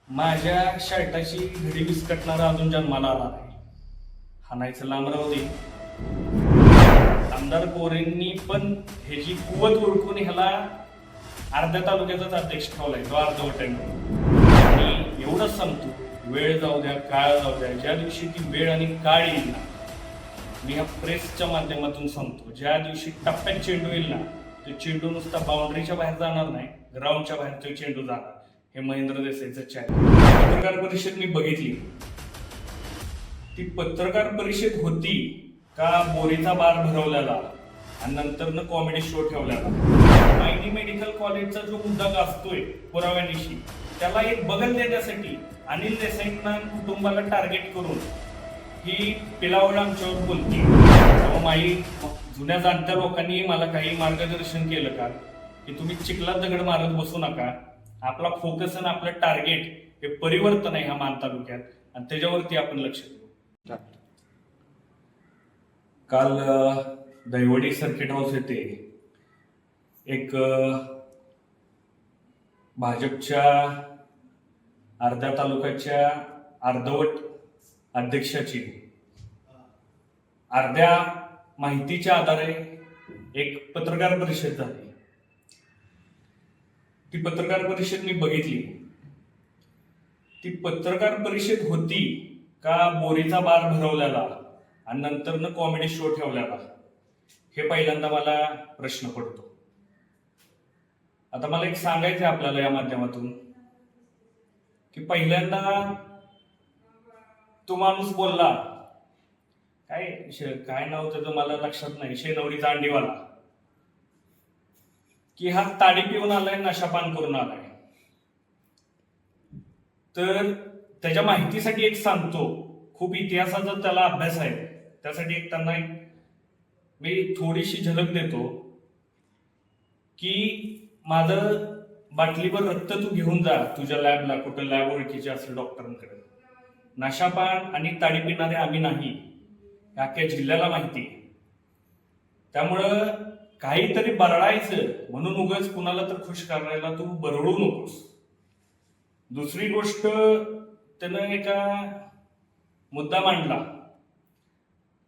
माझ्या शर्टाची घडी विस्कटणारा अजून जन्माला आला नाही. हाणायचं लांब राहू दे. आमदार कोरेंनी पण ह्याची कुवत ओळखून ह्याला अर्ध्या तालुक्याचाच अध्यक्ष ठेवलाय, तो अर्धवटांनी. आणि एवढंच सांगतो, वेळ जाऊ द्या, काळ जाऊ द्या, ज्या दिवशी ती वेळ आणि काळ येईल ना, मी ह्या प्रेसच्या माध्यमातून सांगतो, ज्या दिवशी टप्प्यात चेंडू येईल ना, तो चेंडू नुसता बाउंड्रीच्या बाहेर जाणार नाही, ग्राउंडच्या बाहेर तो चेंडू जाणार. हे महेंद्र देसाईचं चॅनल. पत्रकार परिषद मी बघितली. ती पत्रकार परिषद होती का बोरीचा बार भरवलेला आणि नंतर कॉमेडी शो ठेवलेला? मायनी मेडिकल कॉलेजचा जो मुद्दा गाजतोय पुराव्यानिशी, त्याला एक बगल देण्यासाठी अनिल देसाईंना कुटुंबाला टार्गेट करून ही पिलावळ आमच्यावर बोलते. माई जुन्या जाणत्या लोकांनी मला काही मार्गदर्शन केलं का, की तुम्ही चिखलात दगड मारत बसू नका. आपला फोकस आणि आपलं टार्गेट हे परिवर्तन आहे ह्या मान तालुक्यात, आणि त्याच्यावरती आपण लक्ष देऊ. काल दैवडी सर्किट हाऊस येथे एक भाजपच्या अर्ध्या तालुक्याच्या अर्धवट अध्यक्षाची अर्ध्या माहितीच्या आधारे एक पत्रकार परिषद झाली. ती पत्रकार परिषद मी बघितली. ती पत्रकार परिषद होती का बोरीचा बार भरवलेला आणि नंतर कॉमेडी शो ठेवलेला? हे पहिल्यांदा मला प्रश्न पडतो. आता मला एक सांगायचं आहे आपल्याला या माध्यमातून, की पहिल्यांदा तो माणूस बोलला, काय नाव त्याचं मला लक्षात नाही, शेनवडीचा अंडीवाला, की हा ताडी पिऊन आलाय, नशापान करून आलाय. तर त्याच्या माहितीसाठी एक सांगतो, खूप इतिहासाचा त्याला अभ्यास आहे, त्यासाठी एक त्यांना मी थोडीशी झलक देतो, की माझं बाटलीवर रक्त तू घेऊन जा तुझ्या लॅबला, कुठं लॅब ओळखीचे असेल डॉक्टरांकडे. नशापान आणि ताडी पिणारे आम्ही नाही, अख्ख्या जिल्ह्याला माहिती. त्यामुळं काहीतरी बरडायचं म्हणून उगाच कुणाला तर खुश करायला तू बरडू नकोस. दुसरी गोष्ट, त्यानं एका मुद्दा मांडला,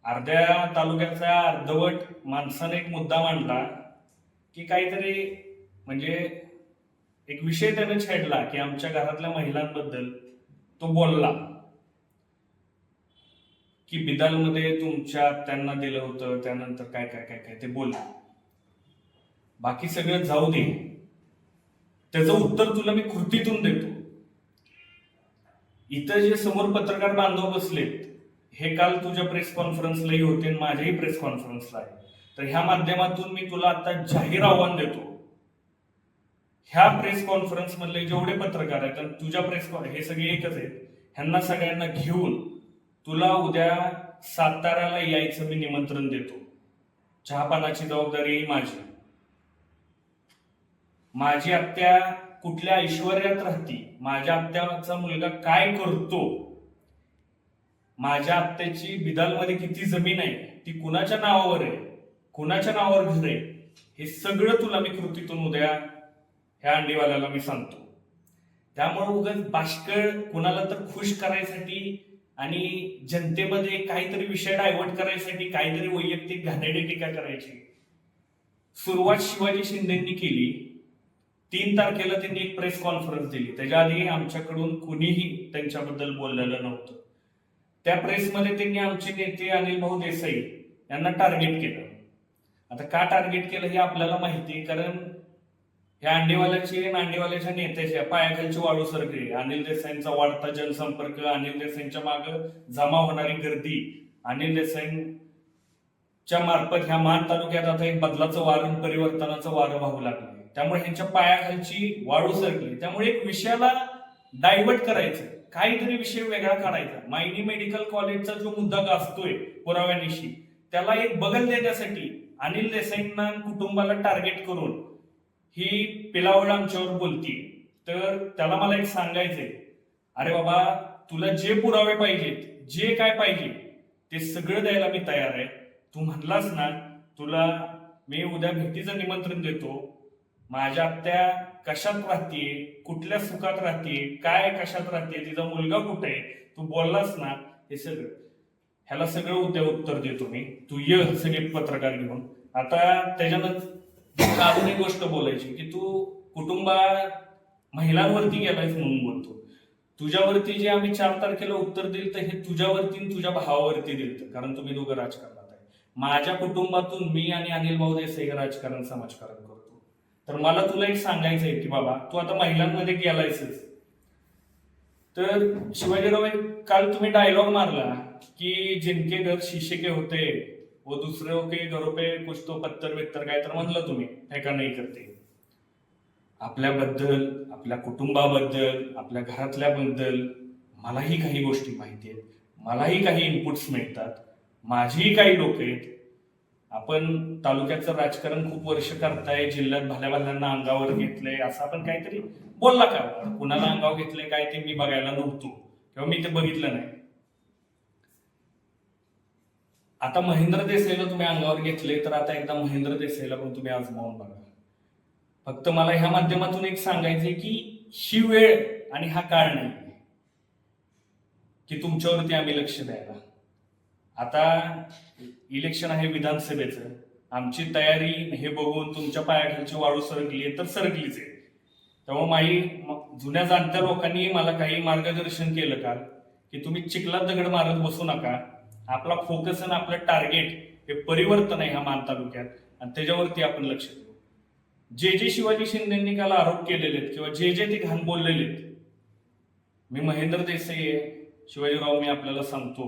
अर्ध्या तालुक्याचा अर्धवट माणसाने एक मुद्दा मांडला, की काहीतरी म्हणजे एक विषय त्यानं छेडला, की आमच्या घरातल्या महिलांबद्दल तो बोलला, की बिदालमध्ये तुमच्या त्यांना दिलं होतं, त्यानंतर काय काय काय काय ते बोलला. बाकी सगळं जाऊ दे, त्याचं उत्तर तुला मी कृतीतून देतो. इथं जे समोर पत्रकार बांधव बसलेत, हे काल तुझ्या प्रेस कॉन्फरन्सलाही होते, माझ्याही प्रेस कॉन्फरन्सला आहे. तर ह्या माध्यमातून मी तुला आता जाहीर आव्हान देतो, ह्या प्रेस कॉन्फरन्स मधले जेवढे पत्रकार आहेत आणि तुझ्या हे सगळे एकच आहेत, ह्यांना सगळ्यांना घेऊन तुला उद्या साताऱ्याला यायचं मी निमंत्रण देतो. चहापानाची जबाबदारी ही माझी. माझी आत्या कुठल्या ऐश्वर्यात राहती, माझ्या आत्याचा मुलगा काय करतो, माझ्या आत्याची बिदालमध्ये किती जमीन आहे, ती कुणाच्या नावावर आहे, कुणाच्या नावावर घर आहे, हे सगळं तुला मी कृतीतून उद्या ह्या अंडीवाल्याला मी सांगतो. त्यामुळे उगाच बाष्कळ कुणाला तर खुश करायसाठी आणि जनतेमध्ये काहीतरी विषय डायव्हर्ट करायसाठी काहीतरी वैयक्तिक घाणेरडी टीका करायची सुरुवात शिवाजी शिंदेंनी केली. 3 तारखेला त्यांनी एक प्रेस कॉन्फरन्स दिली, त्याच्या आधी आमच्याकडून कुणीही त्यांच्याबद्दल बोललेलं नव्हतं. त्या प्रेसमध्ये त्यांनी आमचे नेते अनिल भाऊ देसाई यांना टार्गेट केलं. आता का टार्गेट केलं हे आपल्याला माहिती, कारण ह्या अंडीवाल्याच्या नेत्याच्या पायाखालची वाळू सरकली. अनिल देसाईंचा वाढता जनसंपर्क, अनिल देसाईंच्या मागे जमा होणारी गर्दी, अनिल देसाईंच्या मार्फत ह्या मान तालुक्यात आता एक बदलाचं वारं, परिवर्तनाचं वारं वाहू लागलं. त्यामुळे ह्यांच्या पायाखालची वाळू सरकली. त्यामुळे एक विषयाला डायव्हर्ट करायचं, काहीतरी विषय वेगळा काढायचा. मायनी मेडिकल कॉलेजचा जो मुद्दा गाजतोय पुराव्यानिशी, त्याला एक बगल देण्यासाठी अनिल देसाईंना कुटुंबाला टार्गेट करून ही पिलावळ आमच्यावर बोलती. तर त्याला मला एक सांगायचंय, अरे बाबा, तुला जे पुरावे पाहिजेत, जे काय पाहिजे ते सगळं द्यायला मी तयार आहे. तू म्हणलास ना, तुला मी उद्या भेटीचं निमंत्रण देतो, माझ्या आत्या कशात राहतीये, कुठल्या सुखात राहतीये, काय कशात राहतीये, तिचा मुलगा कुठे आहे, तू बोललास ना, हे सगळं ह्याला सगळं उद्या उत्तर देतो मी. तू ये सगळे पत्रकार घेऊन. आता त्याच्यानंतर अजून एक गोष्ट बोलायची की तू कुटुंबात महिलांवरती गेलायस म्हणून बोलतो. तुझ्यावरती जे आम्ही 4 तारखेला उत्तर दिलं तर हे तुझ्यावरती आणि तुझ्या भावावरती दिलं, कारण तुम्ही दोघं राजकारणात आहे. माझ्या कुटुंबातून मी आणि अनिल भाऊ देसाई हे राजकारण समाजकारण करतो. तर मला तुला एक सांगायचंय की बाबा तू आता महिलांमध्ये गेलायसच. तर शिवाजीराव काल तुम्ही डायलॉग मारला की जिनके घर शीशे के होते वो दुसरे के घरों पे कुछ तो पत्थर बित्तर काय तर म्हणलं तुम्ही, फेका नाही करते. आपल्याबद्दल, आपल्या कुटुंबाबद्दल, आपल्या घरातल्याबद्दल मलाही काही गोष्टी माहिती आहेत, मलाही काही इनपुट्स मिळतात, माझीही काही लोक आहेत. आपण तालुक्याचं राजकारण खूप वर्ष करताय, जिल्ह्यात भल्या भल्यांना अंगावर घेतलंय, असं आपण काहीतरी बोलला का? कुणाला अंगावर घेतलंय काय ते मी बघायला नव्हतो किंवा मी ते बघितलं नाही. आता महेंद्र देसाईला तुम्ही अंगावर घेतले तर आता एकदा महेंद्र देसाईला पण तुम्ही आजमावून बघा. फक्त मला ह्या माध्यमातून एक सांगायचंय की ही वेळ आणि हा काळ नाही की तुमच्यावरती आम्ही लक्ष द्यायला. आता इलेक्शन आहे विधानसभेचं, आमची तयारी हे बघून तुमच्या पायाखालची वाळू सरकली आहे तर सरकलीच आहे. त्यामुळे माझी जुन्या जाणत्या लोकांनी मला काही मार्गदर्शन केलं काल की तुम्ही चिखलात दगड मारत बसू नका. आपला फोकस आणि आपलं टार्गेट हे परिवर्तन आहे ह्या मान तालुक्यात आणि त्याच्यावरती आपण लक्ष देऊ. जे शिवाजी शिंदेंनी काल आरोप केलेले आहेत किंवा जे ते घाण बोललेले आहेत, मी महेंद्र देसाई आहे, शिवाजीराव मी आपल्याला सांगतो,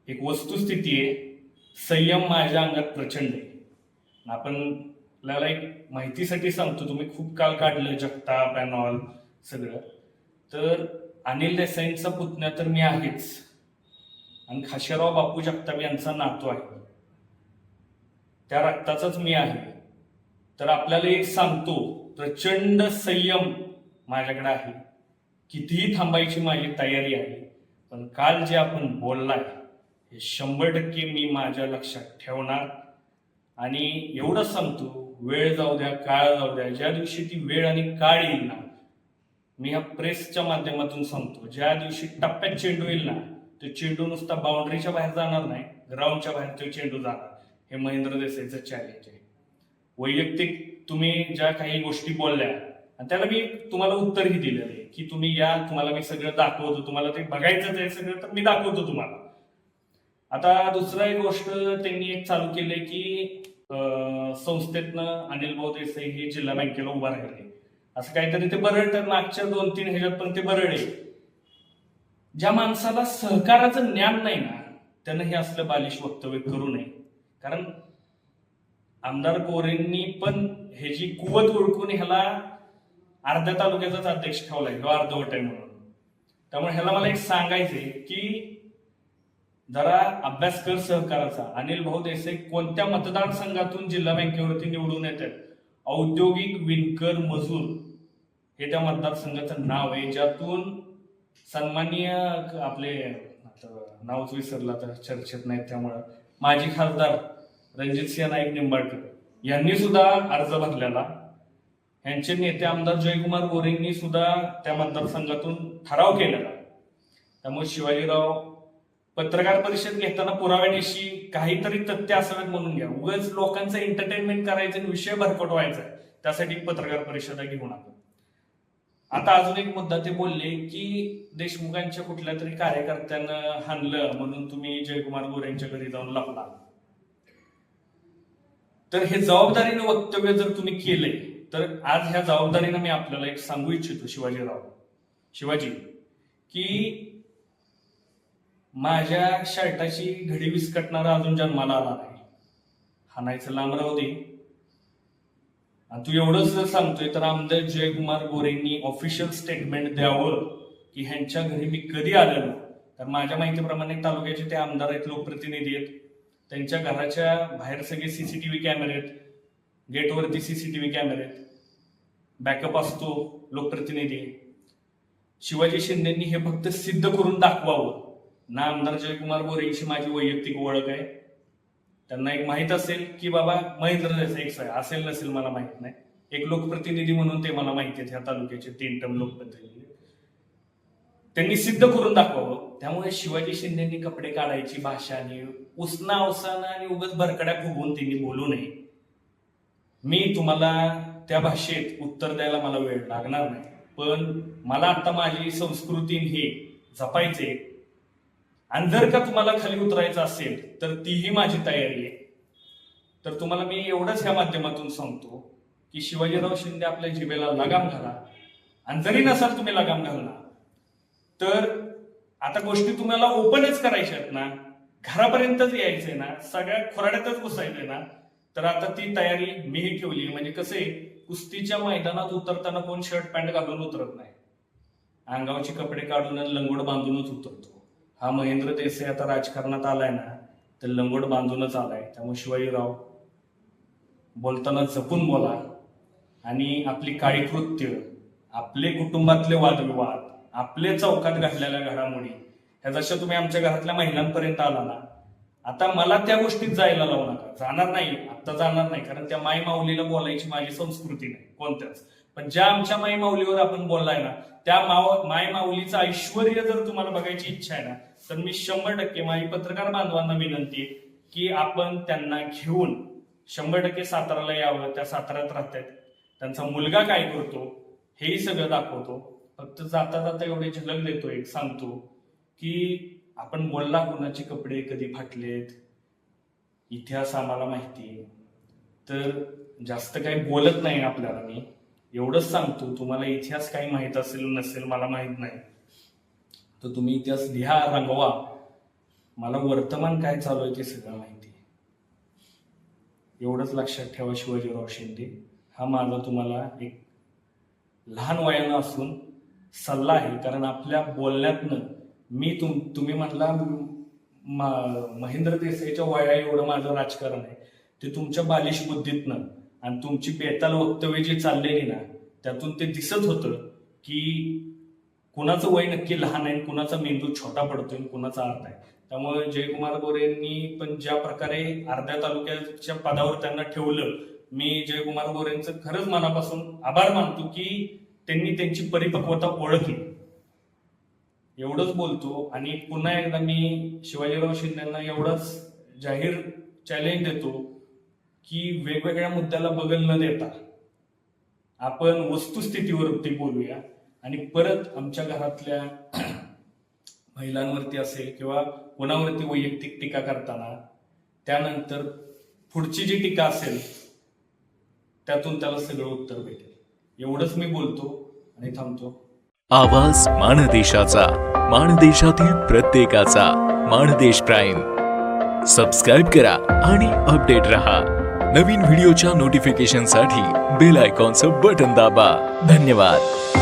एक वस्तुस्थिती आहे, संयम माझ्या अंगात प्रचंड आहे. आपण आपल्याला एक माहितीसाठी सांगतो, तुम्ही खूप काल काढलं जगताप पॅनॉल सगळं, तर अनिल देसाईंचा पुतण्या तर मी आहेच आणि खाशेराव बापू जगताप यांचा नातू आहे, त्या रक्ताचाच मी आहे. तर आपल्याला एक सांगतो, प्रचंड संयम माझ्याकडे आहे, कितीही थांबायची माझी तयारी आहे. पण काल जे आपण बोललाय हे 100% मी माझ्या लक्षात ठेवणार. आणि एवढंच सांगतो, वेळ जाऊ द्या, काळ जाऊ द्या, ज्या दिवशी ती वेळ आणि काळ येईल ना, मी ह्या प्रेसच्या माध्यमातून सांगतो, ज्या दिवशी टप्प्यात चेंडू येईल ना, तो चेंडू नुसता बाउंड्रीच्या बाहेर जाणार नाही, ग्राउंडच्या बाहेर तो चेंडू जाणार. हे महेंद्र देसाईचं चॅलेंज आहे. वैयक्तिक तुम्ही ज्या काही गोष्टी बोलल्या आणि त्याला मी तुम्हाला उत्तरही दिलेलं आहे की तुम्ही या, तुम्हाला मी सगळं दाखवतो, तुम्हाला ते बघायचं आहे सगळं तर मी दाखवतो तुम्हाला. आता दुसरा एक गोष्ट त्यांनी एक चालू केले की संस्थेतनं अनिल भाऊ देसाई हे जिल्हा बँकेला उभा राहिले, असं काहीतरी ते बरड. मागच्या 2-3 ह्याच्यात पण ते बरड आहे. ज्या माणसाला सहकाराचं ज्ञान नाही ना, त्यानं हे असलं बालिश वक्तव्य करू नये. कारण आमदार गोरेंनी पण हे जी कुवत ओळखून ह्याला अर्ध्या तालुक्याचाच अध्यक्ष ठेवलाय, किंवा अर्धवट आहे म्हणून. त्यामुळे ह्याला मला एक सांगायचंय की जरा अभ्यास कर सहकाराचा. अनिल भाऊ देसाई कोणत्या मतदारसंघातून जिल्हा बँकेवरती निवडून येतात? औद्योगिक विणकर मजूर हे त्या मतदारसंघाचं नाव आहे, ज्यातून सन्माननीय आपले नावच विसरला तर चर्चेत नाहीत, त्यामुळं माजी खासदार रणजितसिंह नाईक निंबाळकर यांनी सुद्धा अर्ज भरलेला. यांचे नेते आमदार जयकुमार गोरेंनी सुद्धा त्या मतदारसंघातून ठराव केलेला. त्यामुळे शिवाजीराव पत्रकार परिषद घेताना पुराव्यानिशी काहीतरी तथ्य असावेत म्हणून घ्या. उगाच लोकांचं एंटरटेनमेंट करायचं आणि विषय भरकट व्हायचा आहे, त्यासाठी पत्रकार परिषद घेऊ नका. आता अजून एक मुद्दा ते बोलले की देशमुखांच्या कुठल्या तरी कार्यकर्त्यानं हाणलं म्हणून तुम्ही जयकुमार गोरेंच्या घरी जाऊन लपला. तर हे जबाबदारीनं वक्तव्य जर तुम्ही केलंय तर आज ह्या जबाबदारीनं मी आपल्याला एक सांगू इच्छितो शिवाजी, की माझ्या शर्टाची घडी विस्कटणारा अजून जन्माला आला नाही, हाणायचं लांब राहू दे. आणि तू एवढंच जर सांगतोय तर आमदार जयकुमार गोरेंनी ऑफिशियल स्टेटमेंट द्यावं की ह्यांच्या घरी मी कधी आलेलो. तर माझ्या माहितीप्रमाणे तालुक्याचे ते आमदार आहेत, लोकप्रतिनिधी आहेत, त्यांच्या घराच्या बाहेर सगळे सीसीटीव्ही कॅमेरे आहेत, गेटवरती सीसीटीव्ही कॅमेरे आहेत, बॅकअप असतो, लोकप्रतिनिधी. शिवाजी शिंदेंनी हे फक्त सिद्ध करून दाखवावं ना. आमदार जयकुमार गोरेंशी माझी वैयक्तिक ओळख आहे, त्यांना एक माहित असेल की बाबा महेंद्र देसाई एक असेल नसेल मला माहित नाही, एक लोकप्रतिनिधी म्हणून ते मला माहिती आहेत, ह्या तालुक्याचे 3 टर्म लोकप्रतिनिधी, त्यांनी सिद्ध करून दाखवावं. त्यामुळे शिवाजी शिंदेनी कपडे काढायची भाषाने उसना अवसाना आणि उगाच भरकड्या फुगवून त्यांनी बोलू नये. मी तुम्हाला त्या भाषेत उत्तर द्यायला मला वेळ लागणार नाही, पण मला आता माझी संस्कृती हे जपायचे. आणि जर का तुम्हाला खाली उतरायचं असेल तर तीही माझी तयारी आहे. तर तुम्हाला मी एवढंच ह्या माध्यमातून सांगतो की शिवाजीराव शिंदे आपल्या जिभेला लगाम घाला. आणि जरी नसाल तुम्ही लगाम घालणार तर आता गोष्टी तुम्हाला ओपनच करायच्या आहेत ना, घरापर्यंतच यायचंय ना, सगळ्या खोराड्यातच घुसायचंय ना, तर आता ती तयारी मीही ठेवली. म्हणजे कसं आहे, कुस्तीच्या मैदानात उतरताना कोण शर्ट पॅन्ट घालून उतरत नाही, अंगावरचे कपडे काढून लंगोट बांधूनच उतरतो. हा महेंद्र देसाई आता राजकारणात आलाय ना, तर लंगोट बांधूनच आलाय. त्यामुळे शिवाजीराव बोलताना जपून बोला. आणि आपली काळी कृत्य, आपले कुटुंबातले वादविवाद, आपले चौकात घडलेल्या घडामोडी ह्या जशा तुम्ही आमच्या घरातल्या महिलांपर्यंत आला ना, आता मला त्या गोष्टीत जायला लावू नका. जाणार नाही, आता जाणार नाही, कारण त्या माई माऊलीला बोलायची माझी संस्कृती नाही कोणत्याच. पण ज्या आमच्या माई माऊलीवर आपण बोललाय ना, त्या माय माऊलीचं ऐश्वर्य जर तुम्हाला बघायची इच्छा आहे ना, तर मी 100% माझी पत्रकार बांधवांना विनंती आहे की आपण त्यांना घेऊन 100% साताराला यावं. त्या साताऱ्यात राहतात, त्यांचा मुलगा काय करतो हेही सगळं दाखवतो. फक्त जाता जाता एवढे झलक देतो, एक सांगतो की आपण बोलला कुणाचे कपडे कधी फाटलेत, इतिहास आम्हाला माहिती आहे. तर जास्त काही बोलत नाही आपल्याला, मी एवढंच सांगतो. तुम्हाला इतिहास काही माहित असेल नसेल मला माहित नाही, तर तुम्ही इतिहास लिहा, रंगवा. मला वर्तमान काय चालू आहे ते सगळं माहिती आहे. एवढंच लक्षात ठेवा शिवाजीराव शिंदे. हा माझा तुम्हाला एक लहान वयानं असून सल्ला आहे, कारण आपल्या बोलण्यातनं मी तुम्ही म्हटला महेंद्र देसाईच्या वया एवढं माझं राजकारण आहे, ते तुमच्या बालिश बुद्धीतनं आणि तुमची बेताल वक्तव्य जी चाललेली ना, त्यातून ते दिसत होतं की कुणाचं वय नक्की लहान आहे, कुणाचा मेंदू छोटा पडतोय, कुणाचा अर्थ आहे. त्यामुळे जयकुमार गोरेंनी पण ज्या प्रकारे अर्ध्या तालुक्याच्या पदावर त्यांना ठेवलं, मी जयकुमार गोरेंचं खरंच मनापासून आभार मानतो की त्यांनी त्यांची परिपक्वता ओळखली. एवढंच बोलतो. आणि पुन्हा एकदा मी शिवाजीराव शिंदेंना एवढंच जाहीर चॅलेंज देतो की वेगवेगळ्या मुद्द्याला बगल न देता आपण वस्तुस्थितीवरती बोलूया. आणि परत आमच्या घरातल्या महिलांवरती असेल किंवा कोणावरती वैयक्तिक टीका करताना त्यानंतर पुढची जी टीका असेल त्यातून त्याला सगळं उत्तर भेटेल. एवढंच मी बोलतो आणि थांबतो. आवाज माणदेशाचा, माणदेशातील प्रत्येकाचा. माणदेश प्राईम सबस्क्राईब करा आणि अपडेट रहा. नवीन व्हिडिओच्या नोटिफिकेशनसाठी बेल आयकॉनचं बटन दाबा. धन्यवाद.